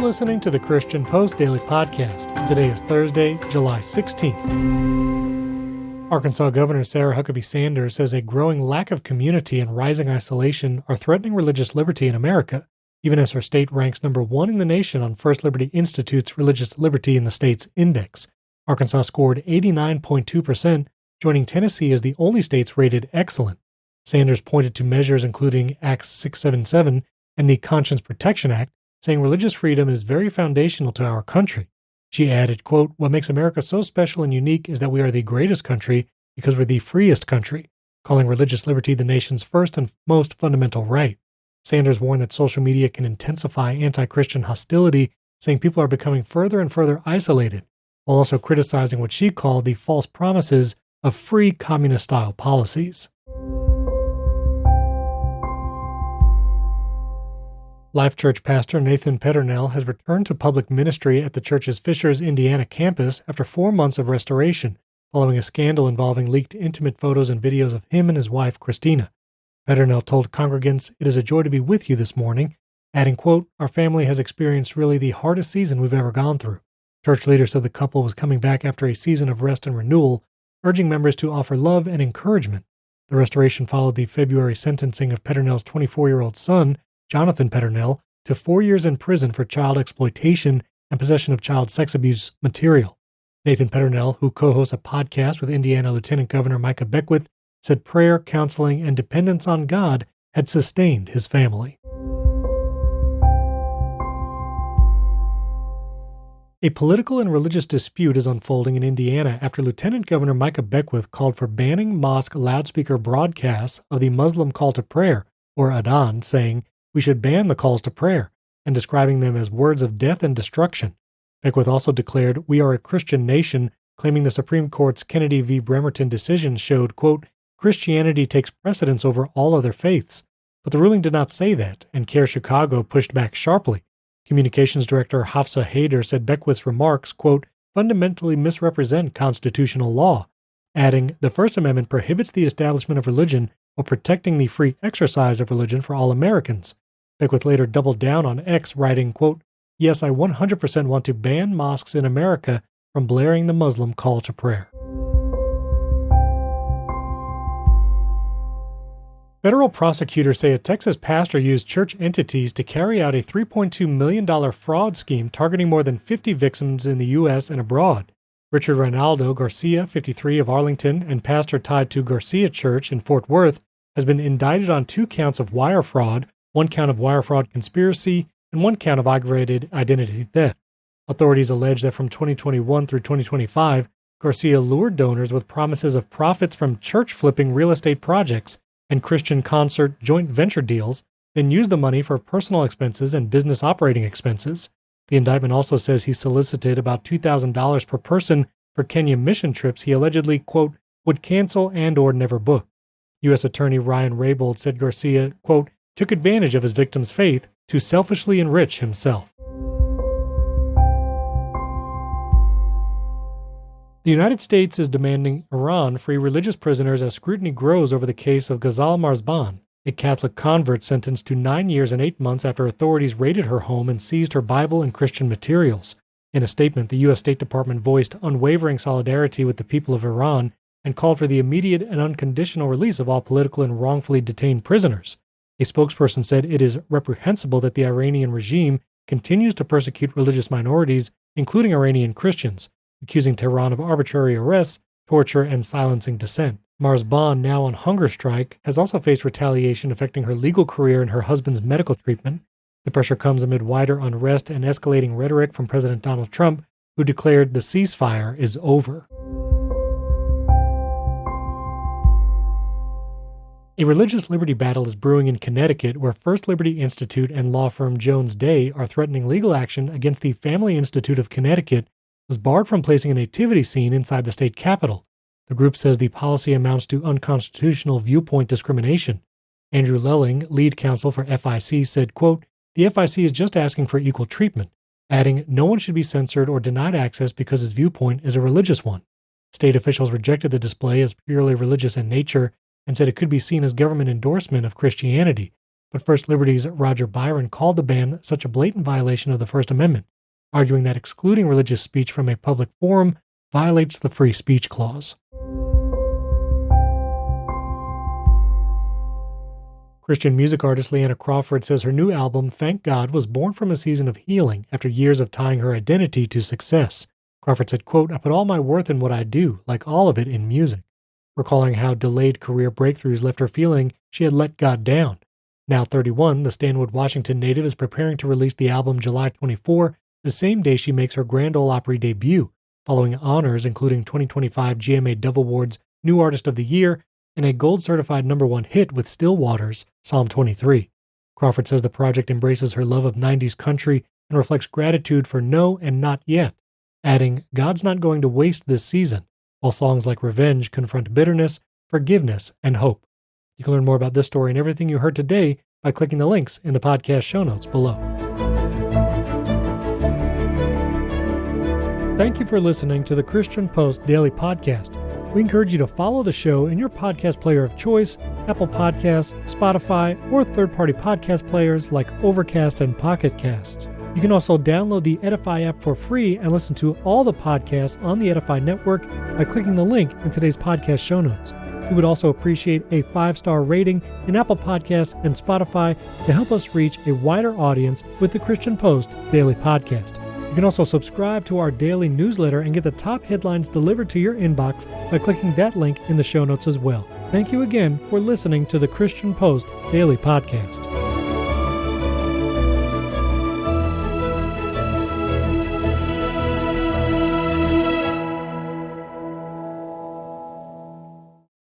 listening to the Christian Post Daily Podcast. Today is Thursday, July 16th. Arkansas Governor Sarah Huckabee Sanders says a growing lack of community and rising isolation are threatening religious liberty in America, even as her state ranks number 1 in the nation on First Liberty Institute's Religious Liberty in the States Index. Arkansas scored 89.2%, joining Tennessee as the only states rated excellent. Sanders pointed to measures including Act 677 and the Conscience Protection Act, saying religious freedom is very foundational to our country. She added, quote, "What makes America so special and unique is that we are the greatest country because we're the freest country," calling religious liberty the nation's first and most fundamental right. Sanders warned that social media can intensify anti-Christian hostility, saying people are becoming further and further isolated, while also criticizing what she called the false promises of free communist-style policies. Life Church Pastor Nathan Peternel has returned to public ministry at the church's Fishers, Indiana campus after 4 months of restoration, following a scandal involving leaked intimate photos and videos of him and his wife, Christina. Peternel told congregants, "It is a joy to be with you this morning," adding, quote, "Our family has experienced really the hardest season we've ever gone through." Church leaders said the couple was coming back after a season of rest and renewal, urging members to offer love and encouragement. The restoration followed the February sentencing of Peternel's 24-year-old son, Jonathan Peternel, to 4 years in prison for child exploitation and possession of child sex abuse material. Nathan Peternel, who co-hosts a podcast with Indiana Lieutenant Governor Micah Beckwith, said prayer, counseling, and dependence on God had sustained his family. A political and religious dispute is unfolding in Indiana after Lieutenant Governor Micah Beckwith called for banning mosque loudspeaker broadcasts of the Muslim call to prayer, or Adhan, saying, "We should ban the calls to prayer," and describing them as words of death and destruction. Beckwith also declared, "We are a Christian nation," claiming the Supreme Court's Kennedy v. Bremerton decision showed, quote, "Christianity takes precedence over all other faiths." But the ruling did not say that, and CARE Chicago pushed back sharply. Communications Director Hafsa Haider said Beckwith's remarks, quote, "fundamentally misrepresent constitutional law," adding, "The First Amendment prohibits the establishment of religion while protecting the free exercise of religion for all Americans." Beckwith later doubled down on X, writing, quote, "Yes, I 100% want to ban mosques in America from blaring the Muslim call to prayer." Federal prosecutors say a Texas pastor used church entities to carry out a $3.2 million fraud scheme targeting more than 50 victims in the U.S. and abroad. Richard Reynaldo Garcia, 53, of Arlington, and pastor tied to Garcia Church in Fort Worth, has been indicted on 2 counts of wire fraud, 1 count of wire fraud conspiracy, and 1 count of aggravated identity theft. Authorities allege that from 2021 through 2025, Garcia lured donors with promises of profits from church-flipping real estate projects and Christian concert joint venture deals, then used the money for personal expenses and business operating expenses. The indictment also says he solicited about $2,000 per person for Kenya mission trips he allegedly, quote, would cancel and or never book. U.S. Attorney Ryan Raybould said Garcia, quote, took advantage of his victim's faith to selfishly enrich himself. The United States is demanding Iran free religious prisoners as scrutiny grows over the case of Ghazal Marzban, a Catholic convert sentenced to 9 years and 8 months after authorities raided her home and seized her Bible and Christian materials. In a statement, the U.S. State Department voiced unwavering solidarity with the people of Iran and called for the immediate and unconditional release of all political and wrongfully detained prisoners. A spokesperson said it is reprehensible that the Iranian regime continues to persecute religious minorities, including Iranian Christians, accusing Tehran of arbitrary arrests, torture, and silencing dissent. Marzban, now on hunger strike, has also faced retaliation affecting her legal career and her husband's medical treatment. The pressure comes amid wider unrest and escalating rhetoric from President Donald Trump, who declared the ceasefire is over. A religious liberty battle is brewing in Connecticut, where First Liberty Institute and law firm Jones Day are threatening legal action against the Family Institute of Connecticut, was barred from placing a nativity scene inside the state capitol. The group says the policy amounts to unconstitutional viewpoint discrimination. Andrew Lelling, lead counsel for FIC, said, quote, the FIC is just asking for equal treatment, adding, no one should be censored or denied access because his viewpoint is a religious one. State officials rejected the display as purely religious in nature and said it could be seen as government endorsement of Christianity, But First Liberty's Roger Byron called the ban such a blatant violation of the First Amendment, arguing that excluding religious speech from a public forum violates the Free Speech Clause. Christian music artist Leanna Crawford says her new album, Thank God, was born from a season of healing after years of tying her identity to success. Crawford said, quote, "I put all my worth in what I do, like all of it in music," recalling how delayed career breakthroughs left her feeling she had let God down. Now 31, the Stanwood, Washington native is preparing to release the album July 24, the same day she makes her Grand Ole Opry debut, following honors including 2025 GMA Dove Awards New Artist of the Year and a gold-certified #1 hit with Stillwater's Psalm 23. Crawford says the project embraces her love of 90s country and reflects gratitude for no and not yet, adding, "God's not going to waste this season," while songs like Revenge confront bitterness, forgiveness, and hope. You can learn more about this story and everything you heard today by clicking the links in the podcast show notes below. Thank you for listening to the Christian Post Daily Podcast. We encourage you to follow the show in your podcast player of choice, Apple Podcasts, Spotify, or third-party podcast players like Overcast and Pocket Casts. You can also download the Edifi app for free and listen to all the podcasts on the Edifi network by clicking the link in today's podcast show notes. We would also appreciate a 5-star rating in Apple Podcasts and Spotify to help us reach a wider audience with the Christian Post Daily Podcast. You can also subscribe to our daily newsletter and get the top headlines delivered to your inbox by clicking that link in the show notes as well. Thank you again for listening to the Christian Post Daily Podcast.